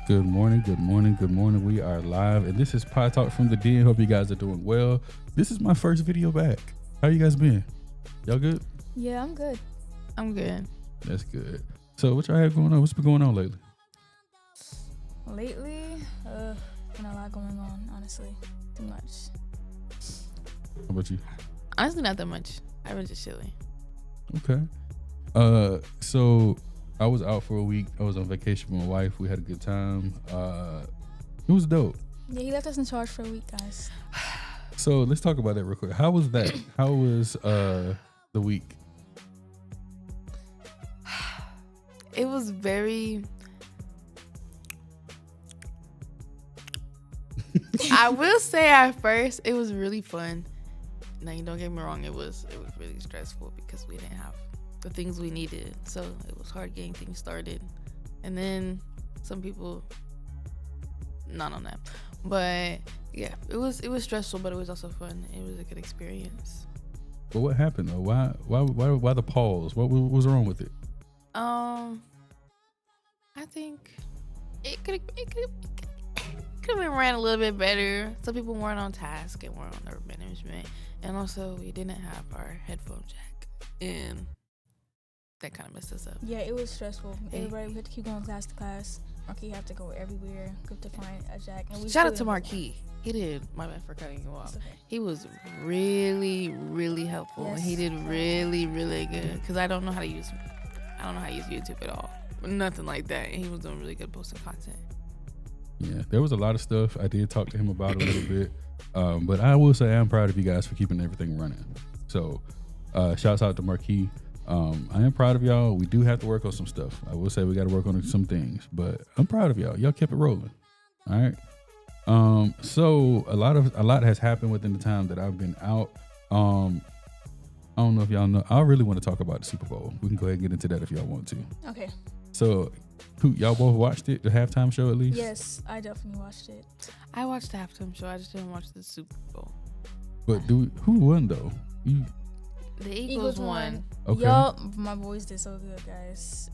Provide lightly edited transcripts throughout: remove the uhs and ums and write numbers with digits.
Good morning, good morning, good morning. We are live, and this is PodTalk from the Den. Hope you guys are doing well. This is my first video back. How you guys been? Y'all good? Yeah, I'm good. I'm good. That's good. So what y'all have going on? What's been going on lately? Lately, been a lot going on, honestly. Too much. How about you? Honestly, not that much. I was just chilling. Okay. So I was out for a week. I was on vacation with my wife. We had a good time. It was dope. Yeah, he left us in charge for a week, guys. So let's talk about that real quick. How was that? How was the week? It was very... I will say at first, it was really fun. Now, you don't get me wrong, it was really stressful because we didn't have the things we needed. So it was hard getting things started. And then some people, not on that. But yeah, it was stressful, but it was also fun. It was a good experience. But what happened though? Why the pause? What was wrong with it? I think it could have been ran a little bit better. Some people weren't on task and weren't on their management, and also we didn't have our headphone jack, and that kind of messed us up. Yeah, it was stressful. Everybody, we had to keep going class to class. Marquis had to go everywhere, good to find a jack. And we Shout out to Marquis. He did. My bad for cutting you off. Okay. He was really, really helpful. Yes. He did really, really good because I don't know how to use YouTube at all. Nothing like that. And he was doing really good posting content. Yeah, there was a lot of stuff. I did talk to him about a little bit. But I will say I'm proud of you guys for keeping everything running. So shouts out to Marquis. I am proud of y'all. We do have to work on some stuff. I will say we got to work on some things, but I'm proud of y'all. Y'all kept it rolling. All right. So a lot has happened within the time that I've been out. I don't know if y'all know. I really want to talk about the Super Bowl. We can go ahead and get into that if y'all want to. Okay. So, y'all both watched it, the halftime show at least? Yes, I definitely watched it. I watched the halftime show. I just didn't watch the Super Bowl. But who won though? The Eagles won. Okay. Y'all, my boys did so good, guys.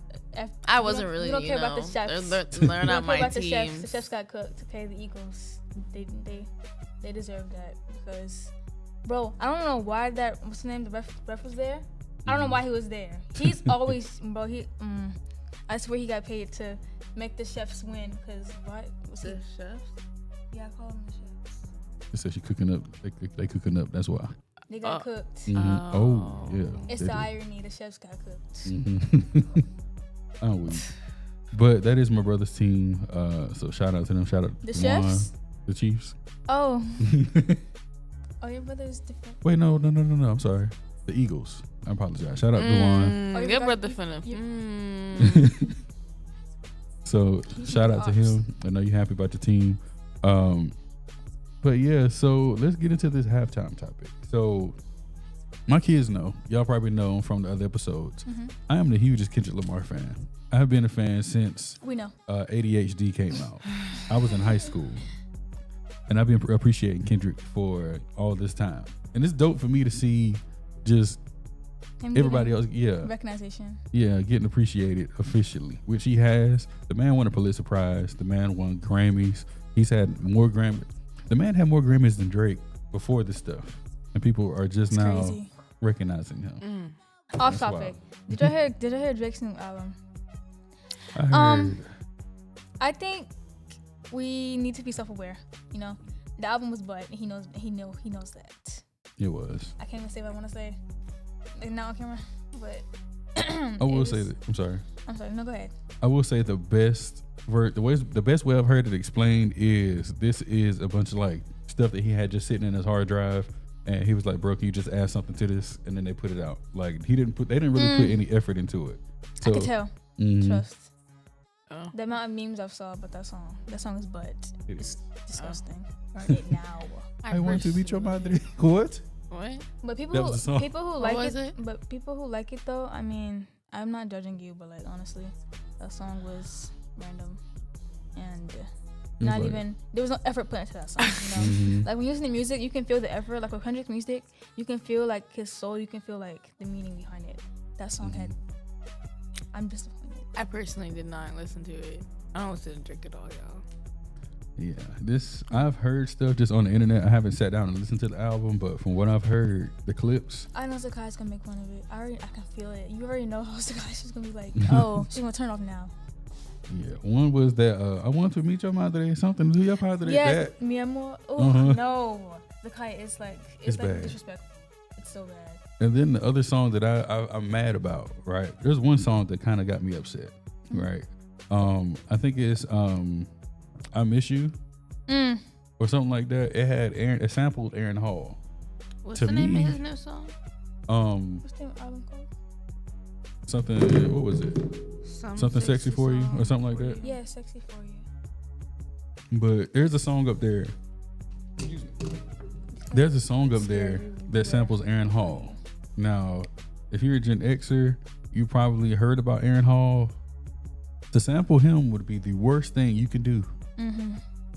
I wasn't really. We don't care about the chefs. They're not my about team. The chefs got cooked. Okay, the Eagles, they deserve that because, bro, I don't know why what's the name? The ref was there. I don't know why he was there. He's always, bro. I swear he got paid to make the chefs win. Cause what? The chefs? Yeah, I call them the chefs. It says she cooking up. They cooking up. That's why. They got cooked. Mm-hmm. Oh yeah. It's the irony. The chefs got cooked. Mm-hmm. Oh, weak. But that is my brother's team. So shout out to them. Shout out the to chefs. The Chiefs. Oh. Oh, your brother's different. Wait, no. I'm sorry. The Eagles. I apologize. Shout out to Juan. Oh, Your brother finna. So shout out to him. I know you're happy about the team. But yeah, so let's get into this halftime topic. So my kids know, y'all probably know from the other episodes, I am the hugest Kendrick Lamar fan. I have been a fan since we know ADHD came out. I was in high school. And I've been appreciating Kendrick for all this time. And it's dope for me to see just everybody else, recognition. Yeah, getting appreciated officially, which he has. The man won a Pulitzer Prize. The man won Grammys. He's had more Grammys. The man had more Grammys than Drake before this stuff, and people are just now recognizing him. Off topic. Did I hear Drake's new album? I heard. I think we need to be self-aware. You know, the album was butt. He knows that. It was. I can't even say what I want to say. Like not on camera, but I will say that. I'm sorry. No, go ahead. I will say the best way I've heard it explained is this is a bunch of like stuff that he had just sitting in his hard drive, and he was like, "Bro, can you just add something to this?" And then they put it out. Like they didn't really put any effort into it. So, I could tell. Trust. Oh. The amount of memes I've saw about that song is butt. It's disgusting. Right now. I want to beat your mother. What? But people That was the song. who like it, but people who like it though, I mean, I'm not judging you, but like honestly, that song was random, and not like, even there was no effort put into that song. You know, like when you listen to music, you can feel the effort. Like with Kendrick's music, you can feel like his soul. You can feel like the meaning behind it. That song had. I'm disappointed. I personally did not listen to it. I don't sit and drink it all, y'all. Yeah, this I've heard stuff just on the internet. I haven't sat down and listened to the album, but from what I've heard, the clips. I know Zakai's gonna make fun of it. I can feel it. You already know how Zakai's just gonna be like, oh, she's gonna turn off now. Yeah, one was that I want to meet your madre. Something to your padre. Yes, That. mi amor. Oh no, Zakai is like It's like bad. disrespectful. It's so bad. And then the other song that I'm mad about, right? There's one song that kind of got me upset, right? I think it's I Miss You or something like that. It had it sampled Aaron Hall. What's To the name me, of his new song? What's the album called? Something, what was it? Something sexy for you or something like that. Yeah, Sexy for You. But there's a song up there. There's a song up there that samples Aaron Hall. Now, if you're a Gen Xer, you probably heard about Aaron Hall. To sample him would be the worst thing you can do. Mm-hmm.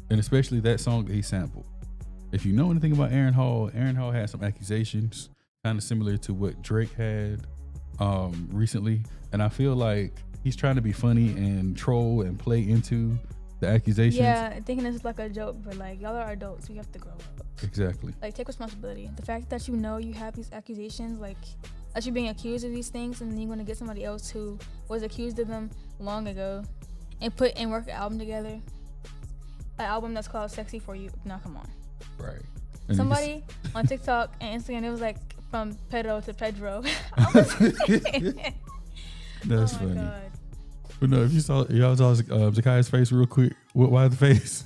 And especially that song that he sampled. If you know anything about Aaron Hall had some accusations, kind of similar to what Drake had recently. And I feel like he's trying to be funny and troll and play into the accusations. Yeah, thinking it's like a joke, but like y'all are adults, we have to grow up. Exactly. Like take responsibility. The fact that you know you have these accusations, like that you're being accused of these things, and then you're gonna get somebody else who was accused of them long ago, and work an album together. An album that's called Sexy for You. Now come on. Right. And Somebody on TikTok and Instagram, it was like from Pedro to Pedro. I was like, That's oh my funny. God. But no, if y'all saw Zakai's face real quick, why the face?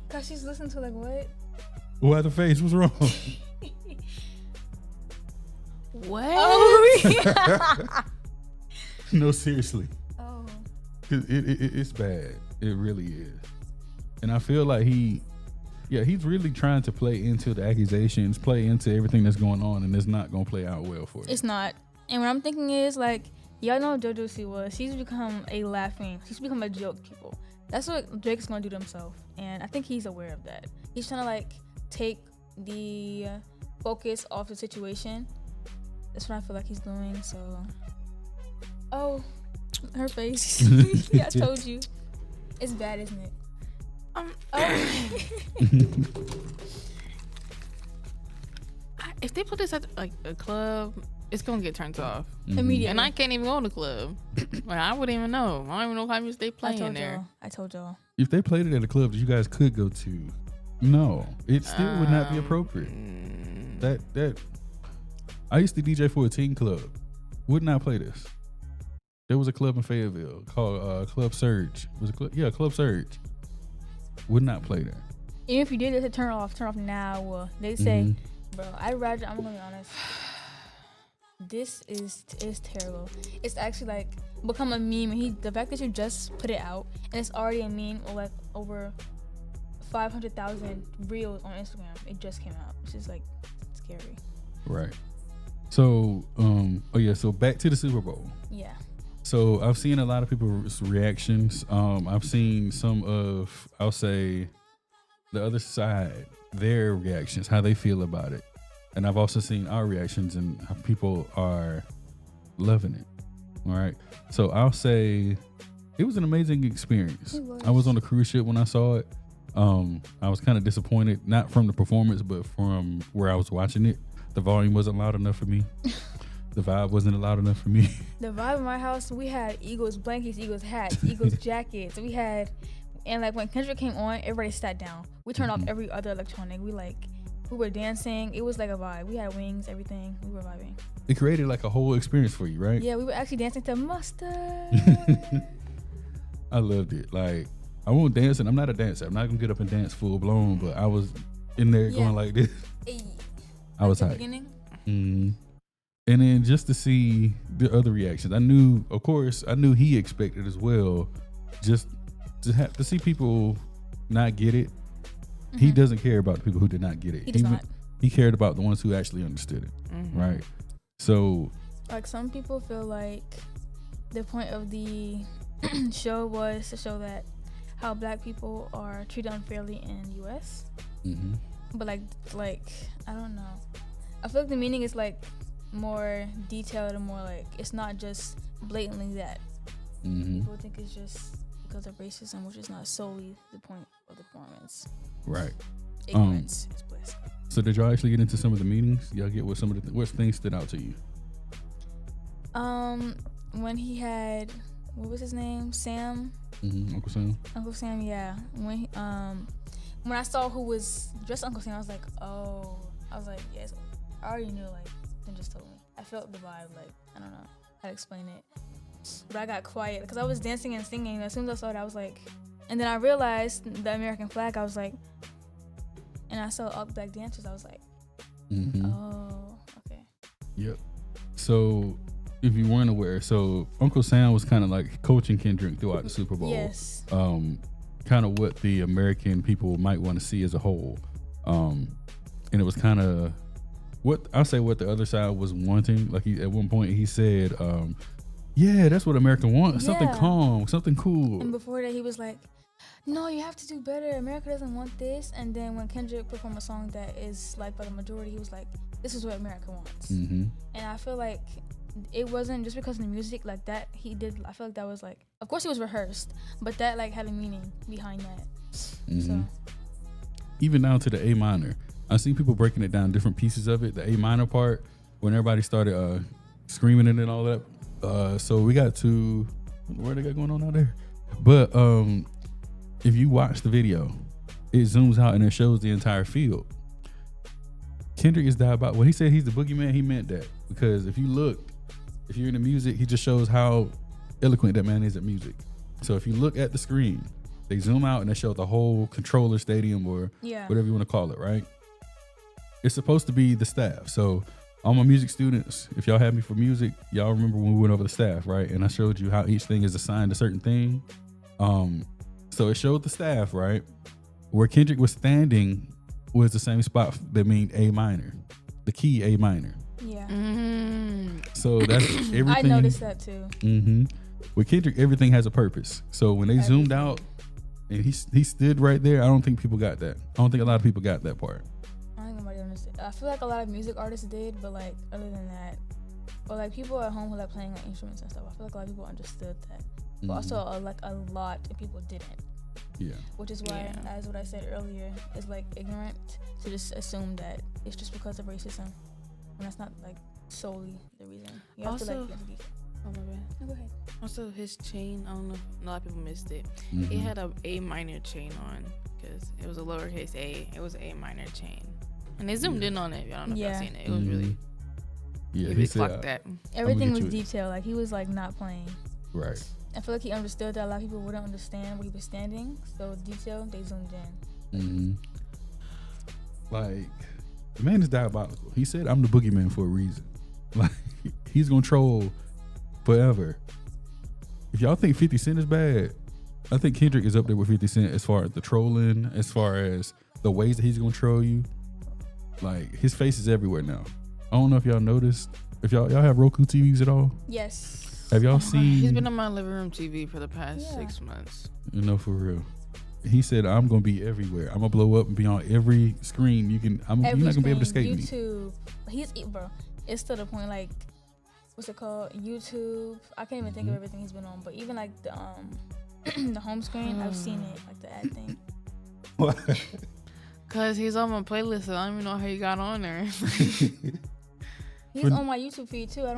Cause she's listening to like what? Why the face? What's wrong? What? Oh, yeah. No, seriously. Oh. Cause it's bad. It really is. And I feel like he's really trying to play into the accusations, play into everything that's going on, and it's not gonna play out well for him. It's not. And what I'm thinking is like, y'all know what JoJo C was. She's become a laughing. She's become a joke people. That's what Drake's gonna do to himself, and I think he's aware of that. He's trying to like take the focus off the situation. That's what I feel like he's doing. So, oh, her face. Yeah, I told you. It's bad, isn't it? If they put this at like a club, it's gonna get turned off Immediately. and I can't even go to the club. Like, I wouldn't even know. I don't even know how much they play in there. I told y'all. If they played it at a club that you guys could go to, no, it still would not be appropriate. That I used to DJ for a teen club. Would not play this. There was a club in Fayetteville called Club Surge. Was it Club Surge? Would not play there. Even if you did it, turn off now. They say, bro, I'm gonna be honest. This is terrible. It's actually like become a meme. And the fact that you just put it out and it's already a meme or like over 500,000 reels on Instagram. It just came out, which is like scary. Right. So, so back to the Super Bowl. Yeah. So I've seen a lot of people's reactions. I've seen some of, I'll say, the other side, their reactions, how they feel about it. And I've also seen our reactions and how people are loving it. All right. So I'll say it was an amazing experience. I was on a cruise ship when I saw it. I was kind of disappointed, not from the performance, but from where I was watching it. The volume wasn't loud enough for me. The vibe wasn't loud enough for me. The vibe in my house, we had Eagles blankets, Eagles hats, Eagles jackets. And like when Kendrick came on, everybody sat down. We turned off every other electronic. We were dancing. It was like a vibe. We had wings, everything. We were vibing. It created like a whole experience for you, right? Yeah, we were actually dancing to Mustard. I loved it. Like, I won't dance, and I'm not a dancer. I'm not gonna get up and dance full blown, but I was in there going like this. Hey. I was hyped. And then just to see the other reactions, I knew he expected as well, just to have to see people not get it. He doesn't care about the people who did not get it. He does not. He cared about the ones who actually understood it, right? So, like, some people feel like the point of the show was to show that how black people are treated unfairly in the U.S. But like I don't know. I feel like the meaning is like more detailed and more like it's not just blatantly that. People think it's just because of racism, which is not solely the point of the performance. Right. Ignorance is bliss. So did y'all actually get into some of the meetings? Y'all get what some of the what things stood out to you? When he had, what was his name? Sam. Uncle Sam. Uncle Sam, yeah. When I saw who was dressed Uncle Sam, I was like, oh. I was like, yes. I already knew, like, they just told me. I felt the vibe, like, I don't know how to explain it. But I got quiet because I was dancing and singing. And as soon as I saw it, I was like, and then I realized the American flag. I was like, and I saw all black dancers. I was like, oh, okay. Yep. So, if you weren't aware, so Uncle Sam was kind of like coaching Kendrick throughout the Super Bowl. Yes. Kind of what the American people might want to see as a whole. And it was kind of what the other side was wanting. Like at one point he said, yeah, that's what America wants. Something calm, something cool. And before that he was like, no, you have to do better. America doesn't want this. And then when Kendrick performed a song that is liked by the majority, he was like, this is what America wants. And I feel like it wasn't just because of the music like that he did. I feel like that was like, of course it was rehearsed, but that like had a meaning behind that. So even down to the A minor, I see people breaking it down different pieces of it. The A minor part, when everybody started screaming it and all that. So we got to what they got going on out there. But if you watch the video, it zooms out and it shows the entire field. Kendrick is diabolical. When he said he's the boogeyman, he meant that. Because if you're into music, he just shows how eloquent that man is at music. So if you look at the screen, they zoom out and they show the whole controller stadium or whatever you want to call it, right? It's supposed to be the staff. So all my music students, if y'all had me for music, y'all remember when we went over the staff, right? And I showed you how each thing is assigned a certain thing. So it showed the staff, right? Where Kendrick was standing was the same spot that mean A minor, the key A minor. Yeah. So that's everything. I noticed that too. With Kendrick, everything has a purpose. So when they zoomed out and he stood right there, I don't think people got that. I don't think a lot of people got that part. I don't think nobody understood. I feel like a lot of music artists did, but like other than that, or like people at home who like playing like instruments and stuff, I feel like a lot of people understood that. But also like a lot of people didn't. Yeah. Which is why, as what I said earlier, it's like ignorant to just assume that it's just because of racism. And that's not like solely the reason. You have also, to like oh my bad. No, go ahead. Also, his chain, I don't know if a lot of people missed it. He had a A minor chain on because it was a lowercase a. It was an A minor chain. And they zoomed in on it. I don't know if y'all seen it. It was really, he said, clocked that. Everything was detailed. Like he was like not playing. Right. I feel like he understood that a lot of people wouldn't understand where he was standing. So detail, they zoomed in. Like, the man is diabolical. He said, I'm the boogeyman for a reason. Like, he's going to troll forever. If y'all think 50 Cent is bad, I think Kendrick is up there with 50 Cent as far as the trolling, as far as the ways that he's going to troll you. Like, his face is everywhere now. I don't know if y'all noticed. If y'all have Roku TVs at all? Yes. Have y'all seen? He's been on my living room TV for the past 6 months. No, for real. He said, I'm going to be everywhere. I'm going to blow up and be on every screen. You're not going to be able to escape me. YouTube. Bro, it's to the point, like, what's it called? YouTube. I can't even think of everything he's been on. But even, like, the the home screen, I've seen it, like, the ad thing. What? Because he's on my playlist, so I don't even know how he got on there. He's on my YouTube feed too. I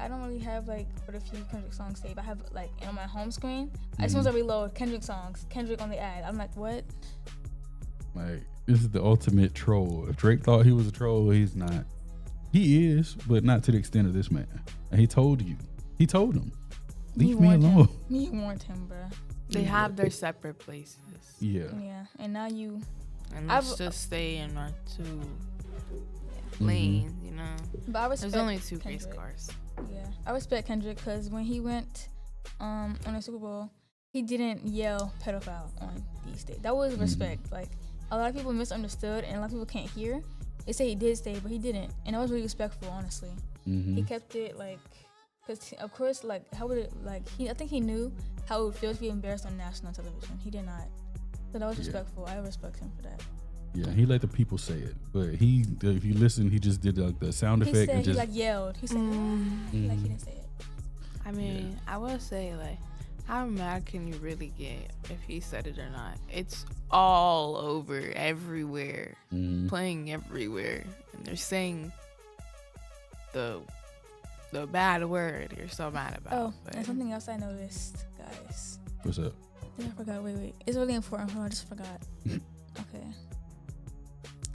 don't really have like but a few Kendrick songs saved. I have like on my home screen. As soon as I reload Kendrick songs, Kendrick on the ad. I'm like, what? Like, this is the ultimate troll. If Drake thought he was a troll, he's not. He is, but not to the extent of this man. And he told you. He told him. Leave me alone. He warned him, bro. They have their separate places. Yeah. And now you. And let's just stay in our two lanes, you know. But I respect There's only two Kendrick. race cars. Yeah, I respect Kendrick because when he went on the Super Bowl, he didn't yell pedophile on the stage. That was respect. Like a lot of people misunderstood and a lot of people can't hear. They say he did stay, but he didn't, and that was really respectful, honestly. He kept it like, cause of course, like how would it like I think he knew how it would feel to be embarrassed on national television. He did not, so that was respectful. I respect him for that. Yeah, he let the people say it, but if you listen, he just did like the sound effect and just he like yelled. He said like he didn't say it. I mean, I will say like How mad can you really get if he said it or not? It's all over, everywhere, playing everywhere, and they're saying the bad word you're so mad about. Oh, and something else I noticed, guys. What's up? I think I forgot. Wait. It's really important. Hold on, I just forgot. Okay.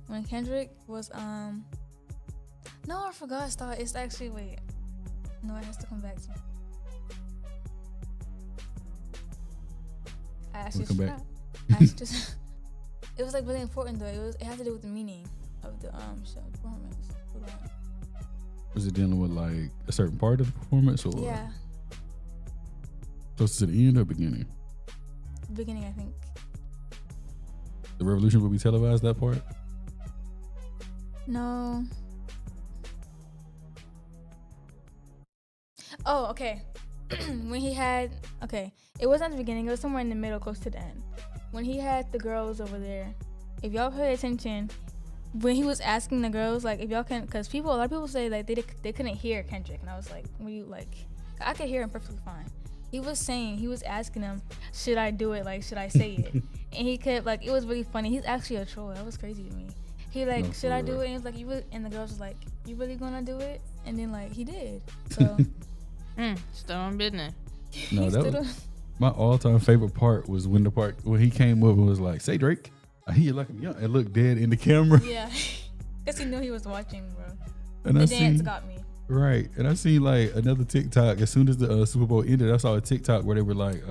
When Kendrick was no, I forgot. Stop. It's actually wait. No, it has to come back to me. I actually come forgot. back? I actually just. It was like really important though. It had to do with the meaning of the show performance. Hold on. Was it dealing with like a certain part of the performance, or Yeah, close to the end or beginning? beginning I think. The revolution will be televised, that part? No. Oh, okay. When he had it wasn't at the beginning. It was somewhere in the middle, close to the end. When he had the girls over there, if y'all pay attention, when he was asking the girls, like, if y'all can, because a lot of people say like they couldn't hear Kendrick, and I was like, when you like, I could hear him perfectly fine. He was asking them, should I do it? Like, should I say it? And he kept like, it was really funny. He's actually a troll. That was crazy to me. He like, No, should I do real. it? And he was like, you really, and the girls was like, you really gonna do it? And then like he did. So Still on business. No, he that stood was up. my all-time favorite part. Was when he came up and was like, "Say Drake, I hear you like I'm young," and looked dead in the camera. Yeah, because he knew he was watching, bro. And The I dance seen got me. right, and I seen like another TikTok. As soon as the Super Bowl ended, I saw a TikTok where they were like,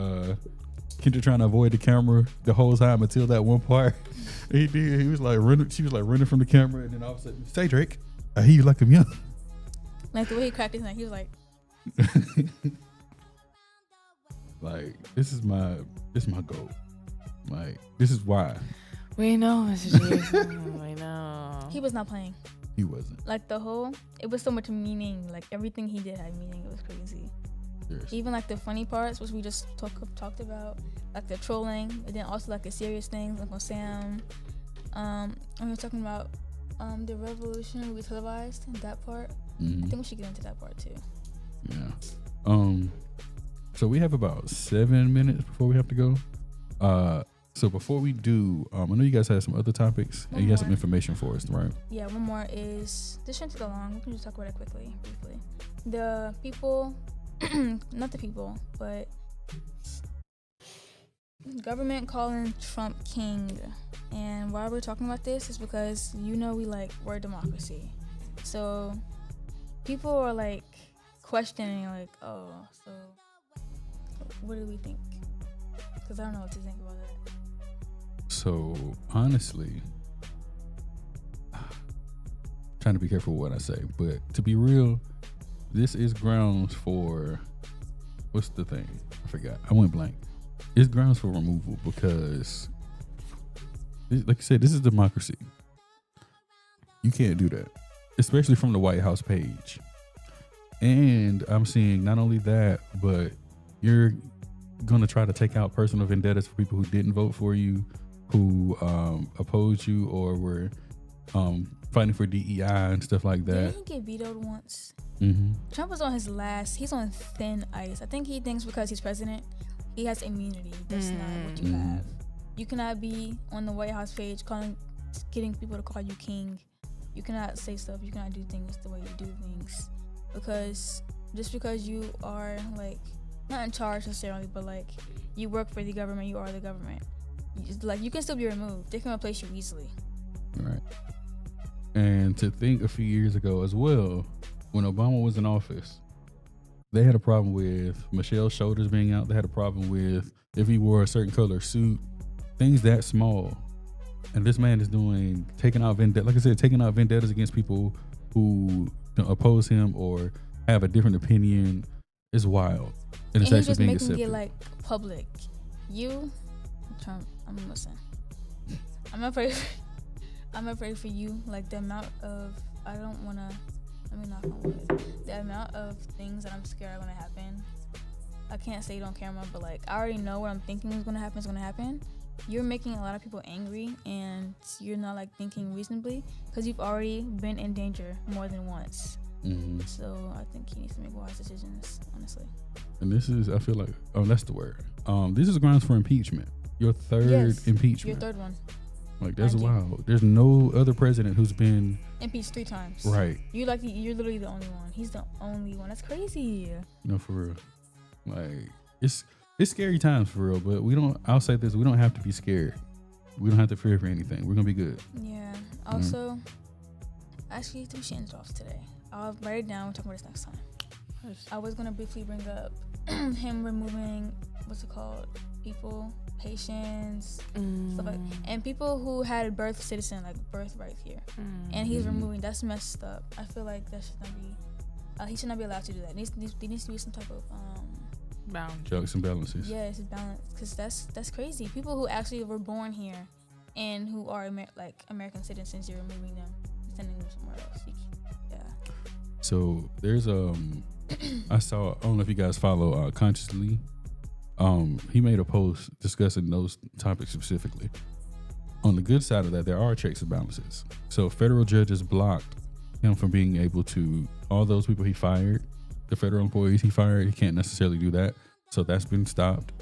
Kendrick trying to avoid the camera the whole time until that one part. He did. He was like running. She was like running from the camera, and then all of a sudden, "Say Drake, I hear you like I'm young." Like the way he cracked his neck, he was like, Like this is my goal. Like this is why We know, Mr. Jason. We know. he was not playing. he wasn't. Like it was so much meaning. Like everything he did had meaning. It was crazy. Seriously. Even like the funny parts, which we just talked about, like the trolling, and then also like the serious things, like on Sam. And we were talking about the revolution we televised, that part. Mm-hmm. I think we should get into that part too. Yeah. So we have about 7 minutes before we have to go. So before we do, I know you guys had some other topics and you had some information for us, right? Yeah, one more is, this shouldn't take that long. We can just talk about it briefly. The people, not the people, but government calling Trump king. And why we're talking about this is because, we're a democracy. So people are like questioning, like, oh, so what do we think? Because I don't know what to think about that. So honestly, trying to be careful what I say, but to be real, this is grounds for, what's the thing? I forgot. I went blank. It's grounds for removal because, like I said, this is democracy. You can't do that, especially from the White House page. And I'm seeing not only that, but you're going to try to take out personal vendettas for people who didn't vote for you, who opposed you, or were fighting for DEI and stuff like that. Didn't he get vetoed once? Mm-hmm. Trump was on he's on thin ice. I think he thinks because he's president, he has immunity. That's not what you have. You cannot be on the White House page getting people to call you king. You cannot say stuff. You cannot do things the way you do things. Because just because you are like not in charge necessarily, but like you work for the government, you are the government. You can still be removed. They can replace you easily. Right. And to think a few years ago as well, when Obama was in office, they had a problem with Michelle's shoulders being out. They had a problem with if he wore a certain color suit, things that small. And this man is taking out vendettas against people who oppose him or have a different opinion. It's wild. And it's he's actually just being making accepted. it like public. Trump, I'm listening. I'm afraid for you. Like the amount of, let me knock on wood. The amount of things that I'm scared are gonna happen. I can't say it on camera, but like I already know what I'm thinking is gonna happen. You're making a lot of people angry, and you're not like thinking reasonably because you've already been in danger more than once. Mm-hmm. So I think he needs to make wise decisions, honestly. And this is, I feel like, that's the word. This is grounds for impeachment. Your third impeachment. Your third one. Like, that's wild. There's no other president who's been impeached 3 times. Right. You're literally the only one. He's the only one. That's crazy. No, for real. Like, it's scary times for real, but I'll say this, we don't have to be scared. We don't have to fear for anything. We're gonna be good. Yeah. Also, actually, to change off today. I'll write it down. We'll talk about this next time. I was gonna briefly bring up him removing equal patients, stuff like, and people who had birth right here, and he's removing. That's messed up. I feel like that should not be. He should not be allowed to do that. There needs to be some type of checks and balances. Yes, it's balanced, because that's crazy. People who actually were born here and who are American citizens, you're removing them, sending them somewhere else. Yeah. So there's I don't know if you guys follow Consciously. He made a post discussing those topics specifically. On the good side of that, there are checks and balances. So federal judges blocked him from being able to, all those people he fired, the federal employees he fired, he can't necessarily do that. So that's been stopped.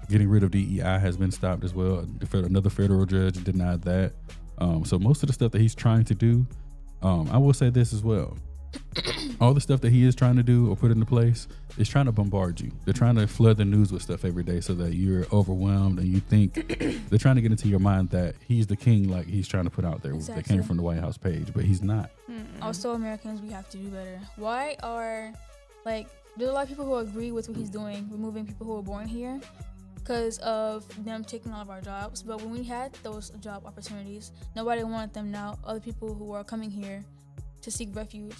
Getting rid of DEI has been stopped as well. Another federal judge denied that. So most of the stuff that he's trying to do, I will say this as well. All the stuff that he is trying to do or put into place is trying to bombard you. They're trying to flood the news with stuff every day so that you're overwhelmed and you think they're trying to get into your mind that he's the king, like he's trying to put out there. Exactly. That came from the White House page, but he's not. Also, Americans, we have to do better. Why are, there's a lot of people who agree with what he's doing, removing people who were born here because of them taking all of our jobs. But when we had those job opportunities, nobody wanted them. Now other people who are coming here to seek refuge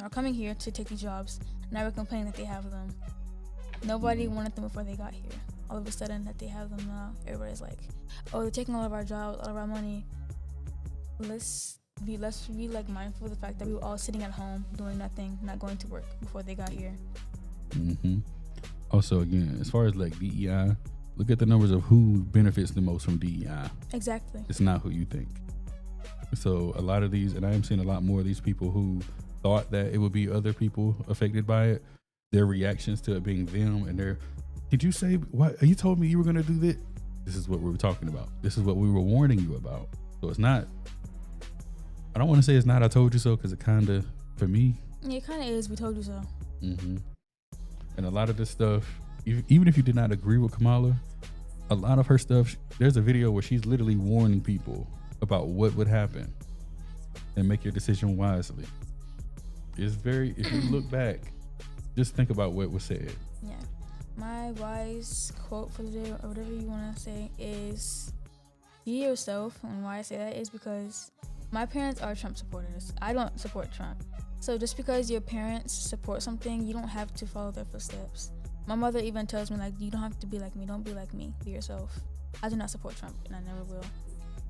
are coming here to take these jobs. Now we're complaining that they have them. Nobody wanted them before they got here. All of a sudden that they have them now, everybody's like, oh, they're taking all of our jobs, all of our money. Let's be mindful of the fact that we were all sitting at home doing nothing, not going to work before they got here. Also, again, as far as DEI, look at the numbers of who benefits the most from DEI. Exactly. It's not who you think. So a lot of these, and I am seeing a lot more of these people who thought that it would be other people affected by it, their reactions to it being them, and did you say, what? You told me you were going to do this? This is what we were talking about. This is what we were warning you about. So it's not, I don't want to say it's not I told you so, because it kind of, for me. Yeah, it kind of is, we told you so. And a lot of this stuff, even if you did not agree with Kamala, a lot of her stuff, there's a video where she's literally warning people about what would happen and make your decision wisely. It's if you look back, just think about what was said. Yeah. My wise quote for the day, or whatever you want to say, is be yourself. And why I say that is because my parents are Trump supporters. I don't support Trump. So just because your parents support something, you don't have to follow their footsteps. My mother even tells me, you don't have to be like me. Don't be like me. Be yourself. I do not support Trump, and I never will.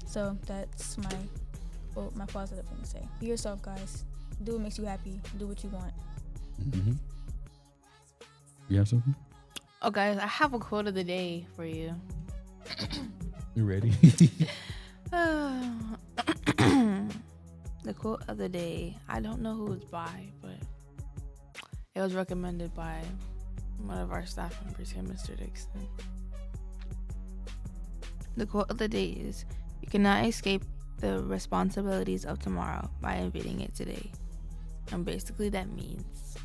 So that's my positive thing to say. Be yourself, guys. Do what makes you happy. Do what you want. You have something? Oh, guys, I have a quote of the day for you. You ready? The quote of the day. I don't know who it's by, but it was recommended by one of our staff members here, Mr. Dixon. The quote of the day is, "You cannot escape the responsibilities of tomorrow by evading it today." And basically that means,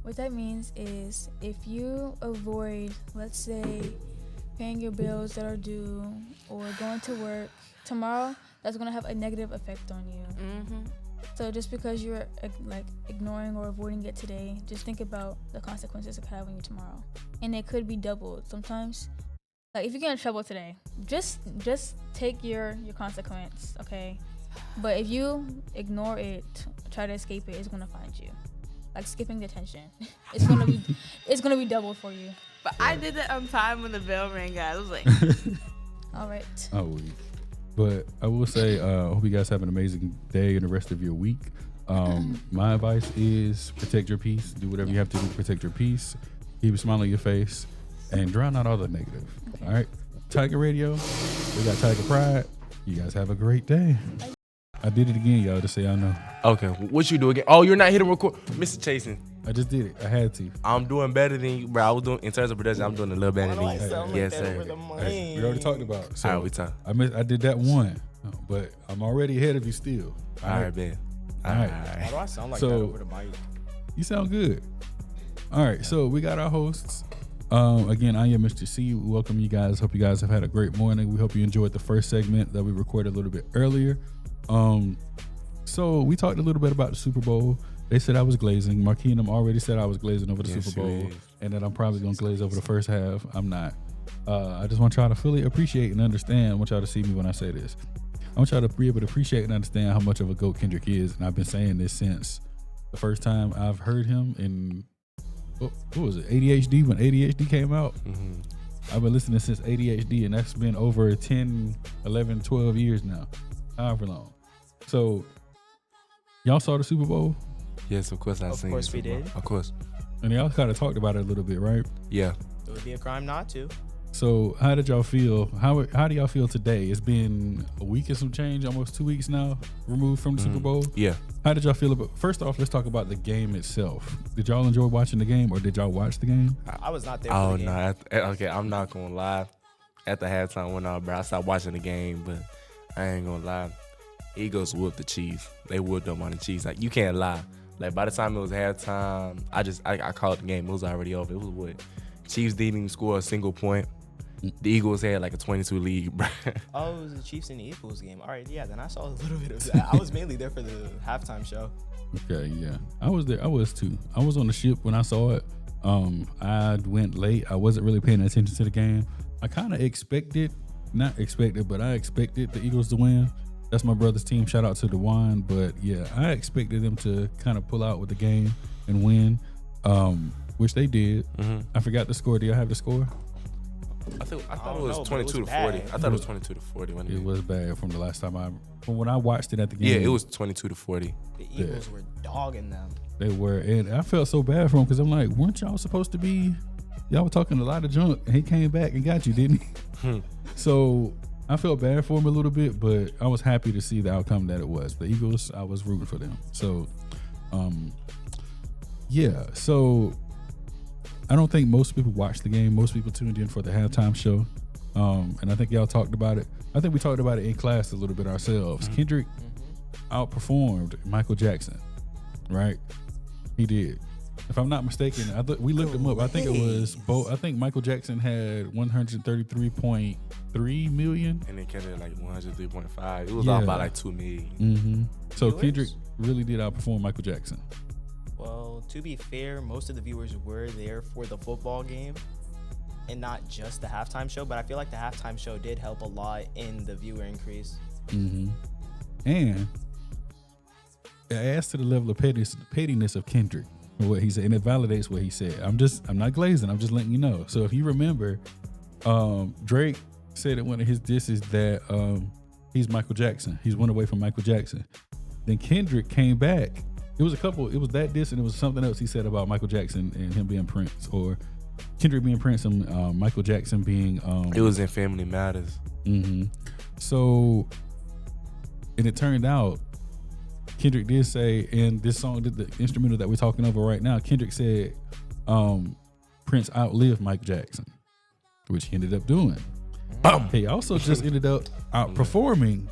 what that means is if you avoid, let's say, paying your bills that are due or going to work tomorrow, that's going to have a negative effect on you. So just because you're ignoring or avoiding it today, just think about the consequences it could have on you tomorrow. And it could be doubled. Sometimes, if you get in trouble today, just take your consequence, okay? But if you ignore it, try to escape it, it's gonna find you. Like skipping detention, it's gonna be doubled for you. But I did that on time when the bell rang, guys. I was like, all right. Oh, but I will say, I hope you guys have an amazing day and the rest of your week. My advice is protect your peace. Do whatever you have to do to protect your peace. Keep a smile on your face and drown out all the negative. Okay. All right. Tiger Radio. We got Tiger Pride. You guys have a great day. I did it again, y'all, to say I know. Okay. What you do again? Oh, you're not hitting record. Mr. Chasen. I just did it. I had to. I'm doing better than you, bro. I was doing in terms of production. I'm doing a little better than you. Yes, sir. Hey, we already talked about it. So All right, we talk. I did that one, but I'm already ahead of you still. All right, man. All right. Why do I sound like So- that over the mic? You sound good. All right, so we got our hosts. Again, I am Mr. C. We welcome you guys. Hope you guys have had a great morning. We hope you enjoyed the first segment that we recorded a little bit earlier. So we talked a little bit about the Super Bowl. They said I was glazing. Marquis and them already said I was glazing over the Yes, Super Bowl, you is. and that I'm probably gonna glaze over the first half. I'm not. I just want y'all to fully appreciate and understand. I want y'all to see me when I say this. I want y'all to be able to appreciate and understand how much of a GOAT Kendrick is, and I've been saying this since the first time I've heard him in what was it, ADHD, when ADHD came out. Mm-hmm. I've been listening since ADHD, and that's been over 10, 11, 12 years now, however long. So y'all saw the Super Bowl, Yes, of course I Of seen course it. we did. Of course. and y'all kind of talked about it a little bit, right? Yeah. It would be a crime not to. So how did y'all feel? How do y'all feel today? It's been a week and some change, almost 2 weeks now, removed from the Super Bowl. Yeah. How did y'all feel about? First off, let's talk about the game itself. Did y'all enjoy watching the game, or did y'all watch the game? I was not there for Oh the game. no. Okay, I'm not gonna lie. At the halftime went on, bro, I stopped watching the game, but I ain't gonna lie. Eagles whooped the Chiefs. They whooped them on the Chiefs. Like, you can't lie. Like, by the time it was halftime, I called the game. It was already over. It was what? Chiefs didn't even score a single point. The Eagles had like a 22 lead, bro. Oh, it was the Chiefs and the Eagles game. All right, yeah, then I saw a little bit of that. I was mainly there for the halftime show. Okay, yeah, I was there. I was too. I was on the ship when I saw it. I went late. I wasn't really paying attention to the game. I kind of not expected, but I expected the Eagles to win. That's my brother's team. Shout out to DeWan. But yeah, I expected them to kind of pull out with the game and win, which they did. Mm-hmm. I forgot the score. Do y'all have the score? I thought don't it was know, but 22 it to was 40. bad. I thought it was 22 to 40. Wasn't It it? was bad from the last time from when I watched it at the game. Yeah, it was 22 to 40. The Eagles were dogging them. They were, and I felt so bad for him because I'm like, weren't y'all supposed to be? Y'all were talking a lot of junk, and he came back and got you, didn't he? So I felt bad for him a little bit, but I was happy to see the outcome that it was. The Eagles, I was rooting for them. So, yeah. So I don't think most people watched the game. Most people tuned in for the halftime show, and I think y'all talked about it. I think we talked about it in class a little bit ourselves. Kendrick outperformed Michael Jackson, right? He did. If I'm not mistaken, we looked him up. I think it was both. I think Michael Jackson had 133.3 million. And then Kendrick like 103.5. It was Yeah. off by like 2 million. Mm-hmm. So Viewers? Kendrick really did outperform Michael Jackson. Well, to be fair, most of the viewers were there for the football game and not just the halftime show. But I feel like the halftime show did help a lot in the viewer increase. Mm-hmm. And it adds to the level of pettiness of Kendrick and what he said, and it validates what he said. I'm not glazing. I'm just letting you know. So if you remember, Drake said in one of his disses that he's Michael Jackson. He's one away from Michael Jackson. Then Kendrick came back. It was that diss, and it was something else he said about Michael Jackson and him being Prince, or Kendrick being Prince and Michael Jackson being. It was in Family Matters. Mm-hmm. So, and it turned out Kendrick did say in this song, the instrumental that we're talking over right now, Kendrick said Prince outlived Mike Jackson, which he ended up doing. He also just ended up outperforming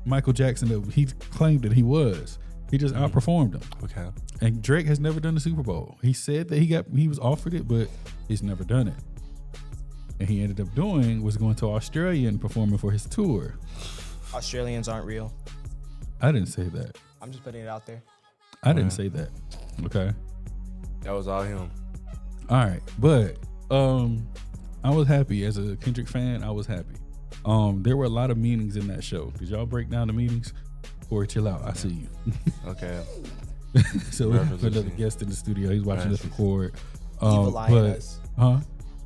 Michael Jackson that he claimed that he was. He just outperformed him. Okay. And Drake has never done the Super Bowl. He said that he was offered it, but he's never done it. And he ended up was going to Australia and performing for his tour. Australians aren't real. I didn't say that. I'm just putting it out there. I didn't say that. Okay. That was all him. All right. But I was happy as a Kendrick fan. I was happy. There were a lot of meanings in that show. Did y'all break down the meanings? Or chill out. I see you. Okay. So we have another guest in the studio. He's watching us record. Evil eyeing us. Huh?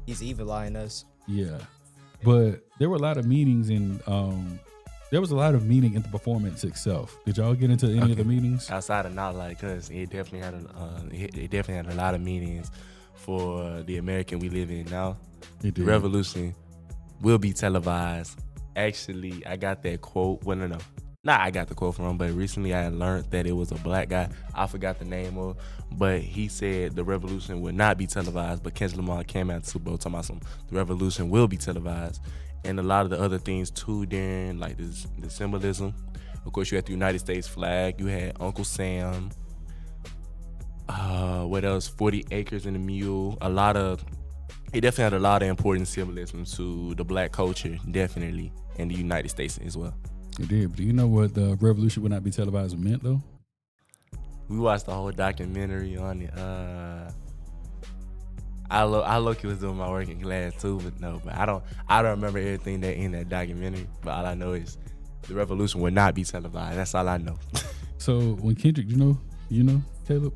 He's evil eyeing us. Yeah. But there were a lot of meanings in there was a lot of meaning in the performance itself. Did y'all get into any of the meanings? Outside of not like, cause it definitely had a lot of meanings for the American we live in now. It The did. revolution will be televised. Actually, I got that quote. Well, no. I got the quote from him, but recently I had learned that it was a black guy. I forgot the name of, but he said the revolution would not be televised. But Kendrick Lamar came out the Super Bowl talking about the revolution will be televised, and a lot of the other things too. During like the symbolism, of course, you had the United States flag. You had Uncle Sam. What else? 40 Acres and a Mule. He definitely had a lot of important symbolism to the black culture, definitely, in the United States as well. It did. But do you know what the revolution would not be televised meant, though? We watched the whole documentary on it. I look was doing my working class too, but I don't remember everything that in that documentary. But all I know is the revolution would not be televised. That's all I know. So when Kendrick, you know, Caleb?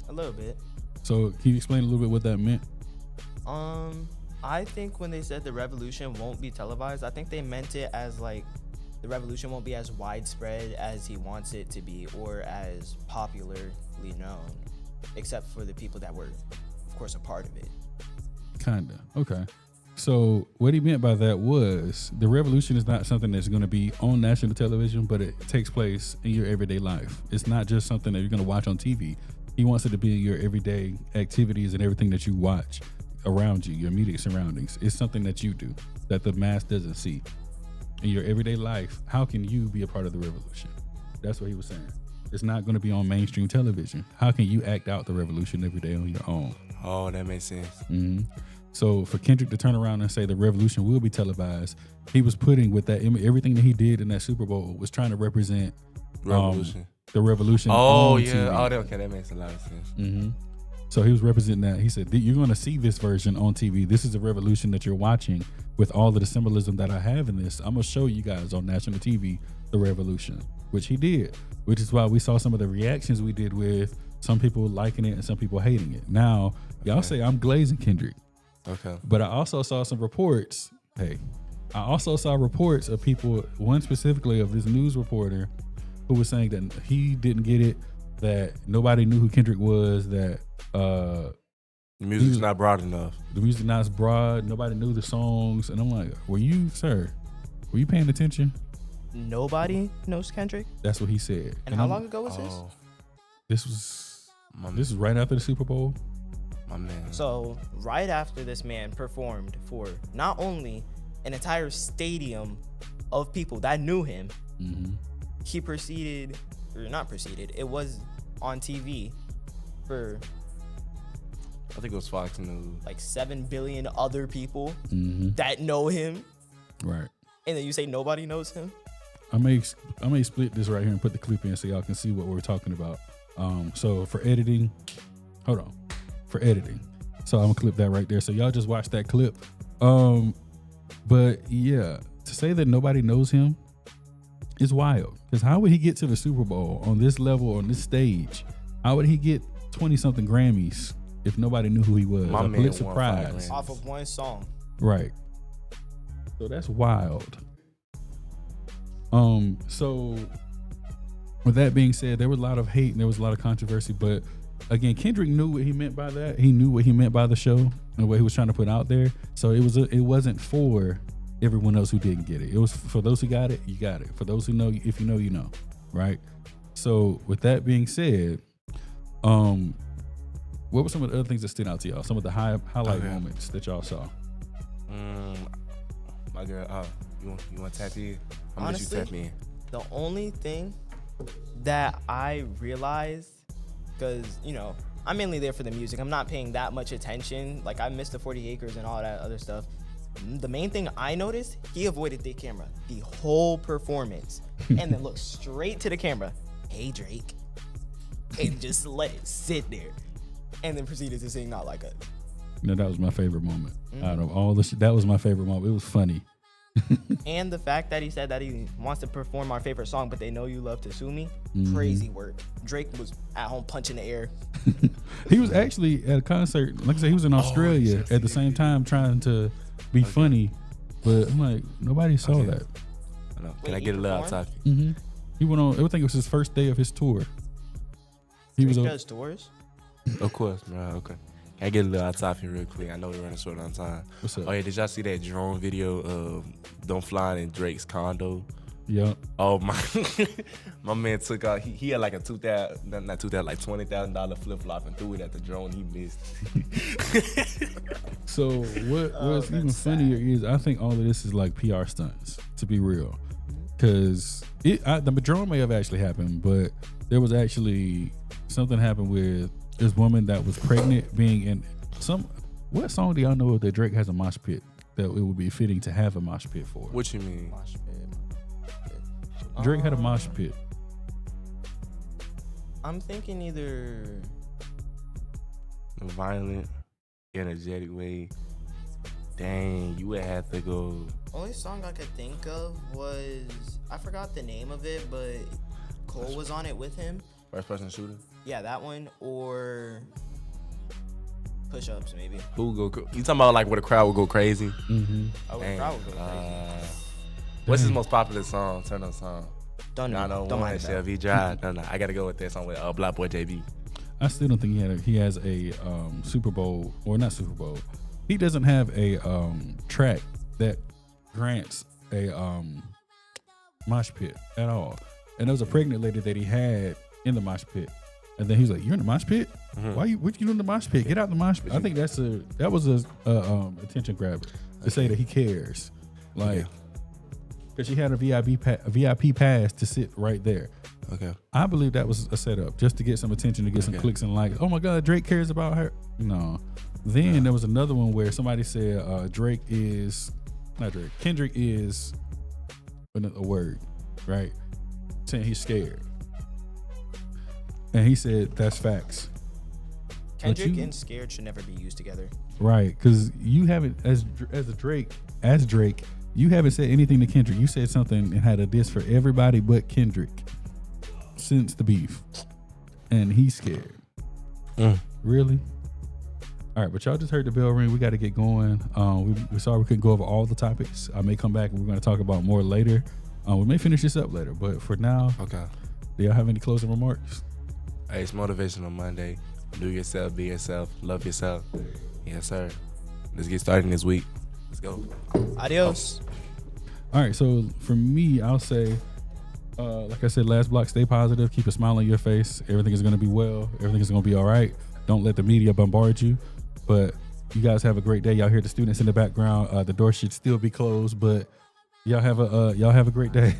A little bit. So can you explain a little bit what that meant? I think when they said the revolution won't be televised, I think they meant it as like the revolution won't be as widespread as he wants it to be or as popularly known, except for the people that were, of course, a part of it. Kinda. Okay. So what he meant by that was the revolution is not something that's going to be on national television, but it takes place in your everyday life. It's not just something that you're going to watch on TV. He wants it to be in your everyday activities and everything that you watch around you, your immediate surroundings. It's something that you do that the mass doesn't see. In your everyday life, how can you be a part of the revolution? That's what he was saying. It's not going to be on mainstream television. How can you act out the revolution every day on your own? Oh, that makes sense. Mm-hmm. So for Kendrick to turn around and say the revolution will be televised, he was putting with that everything that he did in that Super Bowl was trying to represent Revolution. The revolution. Oh on yeah. TV. Okay, that makes a lot of sense. Mm-hmm. So he was representing that. He said, you're going to see this version on TV. This is a revolution that you're watching with all of the symbolism that I have in this. I'm going to show you guys on national TV the revolution, which he did, which is why we saw some of the reactions we did with some people liking it and some people hating it. Now, y'all say I'm glazing Kendrick. Okay. But I also saw some reports. I also saw reports of people, one specifically of this news reporter who was saying that he didn't get it, that nobody knew who Kendrick was, that the music's not broad enough. The music not as broad. Nobody knew the songs. And I'm like, were you paying attention? Nobody knows Kendrick? That's what he said. And how long ago was this? This was right after the Super Bowl. My man. So right after this man performed for not only an entire stadium of people that knew him, he it was on TV for I think it was Fox News. Like 7 billion other people that know him. Right. And then you say nobody knows him? I may split this right here and put the clip in so y'all can see what we're talking about. So for editing, so I'm gonna clip that right there. So y'all just watch that clip. But yeah, to say that nobody knows him is wild. Because how would he get to the Super Bowl on this level, on this stage? How would he get 20-something Grammys if nobody knew who he was? My a man Pulitzer won Prize. Off of one song. Right. So that's wild. So with that being said, there was a lot of hate and there was a lot of controversy, but again, Kendrick knew what he meant by that. He knew what he meant by the show and what he was trying to put out there. So it wasn't for everyone else who didn't get it. It was for those who got it, you got it. For those who know, if you know, you know, right? So with that being said, what were some of the other things that stood out to y'all? Some of the highlight moments that y'all saw? My girl, you want to tap in? Honestly, you tap in? The only thing that I realized, because, I'm mainly there for the music. I'm not paying that much attention. Like, I missed the 40 Acres and all that other stuff. The main thing I noticed, he avoided the camera the whole performance and then looked straight to the camera. Hey, Drake. And just let it sit there. And then proceeded to sing Not Like Us. No, that was my favorite moment. Out of all this, that was my favorite moment. It was funny. And the fact that he said that he wants to perform our favorite song, but they know you love to sue me. Crazy work. Drake was at home punching the air. He was actually at a concert. Like I said, he was in Australia at the same time trying to be funny. But I'm like, nobody saw that. I know. Can I get a little off topic? He went on, I think it was his first day of his tour. He does tours? Of course, bro. Okay. Can I get a little off topic real quick? I know we're running short on time. What's up? Oh yeah, did y'all see that drone video of them flying in Drake's condo Yep. Oh my! My man took out. He had like a not 2,000, like $20,000 flip flop and threw it at the drone. He missed. So what's even funnier is I think all of this is like PR stunts, to be real, because the drone may have actually happened, but there was actually something happened with this woman that was pregnant being in some. What song do y'all know that Drake has a mosh pit that it would be fitting to have a mosh pit for? What you mean? Mosh pit. Drake had a mosh pit. I'm thinking either A violent, energetic way. Dang, you would have to go. only song I could think of was I forgot the name of it, but Cole was on it with him. First person shooter. Yeah, that one or Push Ups maybe. Who go? You talking about like where the crowd would go crazy? Mm-hmm. Oh, Dang. crowd would go crazy. What's his most popular song? Turn on song. Don't know. Don't one mind that. Chevy Drive. No, I gotta go with that song with Black Boy JB. I still don't think he has a Super Bowl, or not Super Bowl. He doesn't have a track that grants a mosh pit at all. And there was a pregnant lady that he had in the mosh pit, and then he was like, "You're in the mosh pit? Mm-hmm. What you doing in the mosh pit? Get out the mosh pit." I think that was a attention grabber to say that he cares, like. Because she had a VIP pass to sit right there. Okay. I believe that was a setup just to get some attention, to get some clicks and likes. Oh my God, Drake cares about her. No. Then there was another one where somebody said Kendrick is a word, right? Saying he's scared. And he said that's facts. Kendrick and Scared should never be used together. Right, because you haven't, as Drake, you haven't said anything to Kendrick. You said something and had a diss for everybody but Kendrick since the beef. And he's scared. Really? All right, but y'all just heard the bell ring. We got to get going. We sorry we couldn't go over all the topics. I may come back and we're going to talk about more later. We may finish this up later, but for now, Okay. do y'all have any closing remarks? Hey, it's Motivational Monday. Do yourself, be yourself, love yourself. Yes, sir. Let's get started this week. Let's go. Adios. All right, so for me, I'll say, like I said, last block, stay positive, keep a smile on your face. Everything is going to be well. Everything is going to be all right. Don't let the media bombard you. But you guys have a great day. Y'all hear the students in the background. The door should still be closed, but y'all have a great day.